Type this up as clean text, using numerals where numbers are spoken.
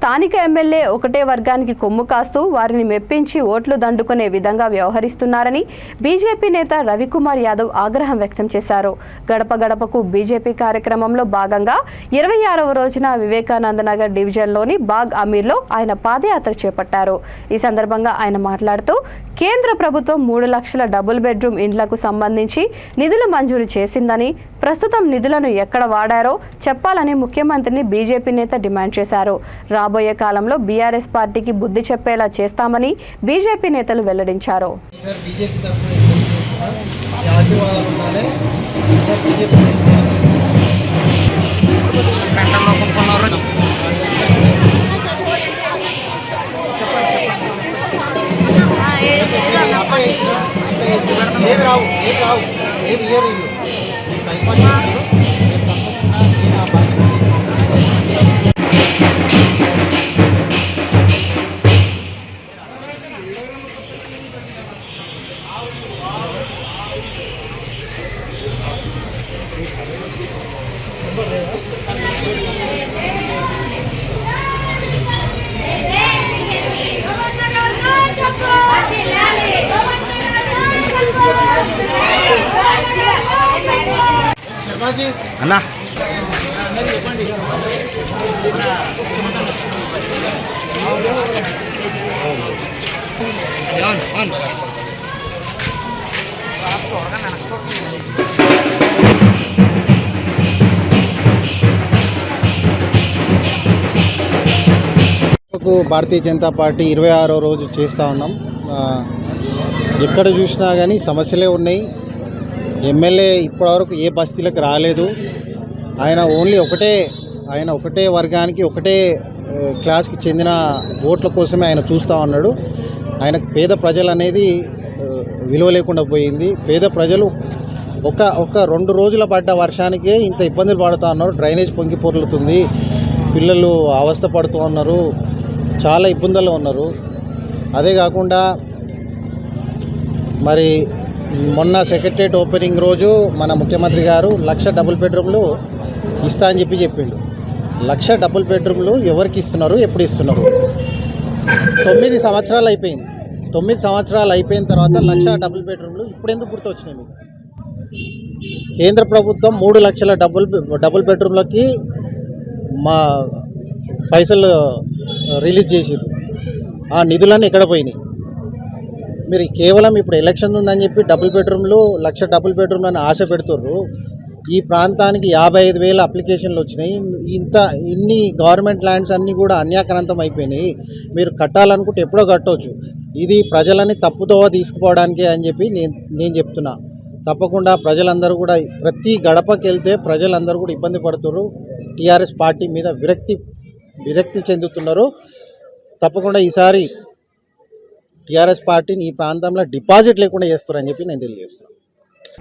స్థానిక ఎమ్మెల్యే ఒకటే వర్గానికి కొమ్ము కాస్తూ వారిని మెప్పించి ఓట్లు దండుకునే విధంగా వ్యవహరిస్తున్నారని బీజేపీ నేత రవికుమార్ యాదవ్ ఆగ్రహం వ్యక్తం చేశారు. గడప గడపకు బీజేపీ కార్యక్రమంలో భాగంగా 26వ రోజున వివేకానంద నగర్ డివిజన్లోని బాగ్ అమీర్లో ఆయన పాదయాత్ర చేపట్టారు. ఈ సందర్భంగా ఆయన మాట్లాడుతూ కేంద్ర ప్రభుత్వం 3 లక్షల డబుల్ బెడ్రూమ్ ఇండ్లకు సంబంధించి నిధులు మంజూరు చేసిందని, ప్రస్తుతం నిధులను ఎక్కడ వాడారో చెప్పాలని ముఖ్యమంత్రిని బీజేపీ నేత డిమాండ్ చేశారు. రాబోయే కాలంలో బీఆర్ఎస్ పార్టీకి బుద్ధి చెప్పేలా చేస్తామని బీజేపీ నేతలు వెల్లడించారు. అన్నా భారతీయ జనతా పార్టీ 26వ రోజు చేస్తూ ఉన్నాం. ఎక్కడ చూసినా కానీ సమస్యలే ఉన్నాయి. ఎమ్మెల్యే ఇప్పటివరకు ఏ బస్తీలకు రాలేదు. ఆయన ఒకటే వర్గానికి ఒకటే క్లాస్కి చెందిన ఓట్ల కోసమే ఆయన చూస్తూ ఉన్నాడు. ఆయనకు పేద ప్రజలు అనేది విలువ లేకుండా పోయింది. పేద ప్రజలు ఒక 2 రోజుల పడ్డ వర్షానికే ఇంత ఇబ్బందులు పడుతూ ఉన్నారు. డ్రైనేజ్ పొంగి పొర్లుతుంది, పిల్లలు అవస్థ పడుతూ ఉన్నారు, చాలా ఇబ్బందుల్లో ఉన్నారు. అదే కాకుండా మరి మొన్న సెక్రటరియట్ ఓపెనింగ్ రోజు మన ముఖ్యమంత్రి గారు 1,00,000 డబుల్ బెడ్రూమ్లు ఇస్తా అని చెప్పిండు. 1,00,000 డబుల్ బెడ్రూమ్లు ఎవరికి ఇస్తున్నారు, ఎప్పుడు ఇస్తున్నారు? 9 సంవత్సరాలు అయిపోయింది. 9 సంవత్సరాలు అయిపోయిన తర్వాత 1,00,000 డబుల్ బెడ్రూమ్లు ఇప్పుడు ఎందుకు గుర్తొచ్చినాయి మీకు? కేంద్ర ప్రభుత్వం 3 లక్షల డబుల్ బెడ్రూమ్లకి మా పైసలు రిలీజ్ చేసారు. ఆ నిధులన్నీ ఎక్కడ పోయినాయి? మీరు కేవలం ఇప్పుడు ఎలక్షన్ ఉందని చెప్పి డబుల్ బెడ్రూమ్లు 1,00,000 డబుల్ బెడ్రూమ్లని ఆశ పెడుతుర్రు. ఈ ప్రాంతానికి 55,000 అప్లికేషన్లు వచ్చినాయి. ఇన్ని గవర్నమెంట్ ల్యాండ్స్ అన్నీ కూడా అన్యాక్రాంతం అయిపోయినాయి. మీరు కట్టాలనుకుంటే ఎప్పుడో కట్టవచ్చు. ఇది ప్రజలని తప్పుదోవ తీసుకుపోవడానికే అని చెప్పి నేను చెప్తున్నా. తప్పకుండా ప్రజలందరూ కూడా ప్రతి గడపకి వెళ్తే ప్రజలందరూ కూడా ఇబ్బంది పడుతున్నారు. టీఆర్ఎస్ పార్టీ మీద విరక్తి చెందుతున్నారు. తప్పకుండా ఈసారి టీఆర్ఎస్ పార్టీని ఈ ప్రాంతంలో డిపాజిట్ లేకుండా చేస్తారని చెప్పి నేను తెలియజేస్తున్నాను.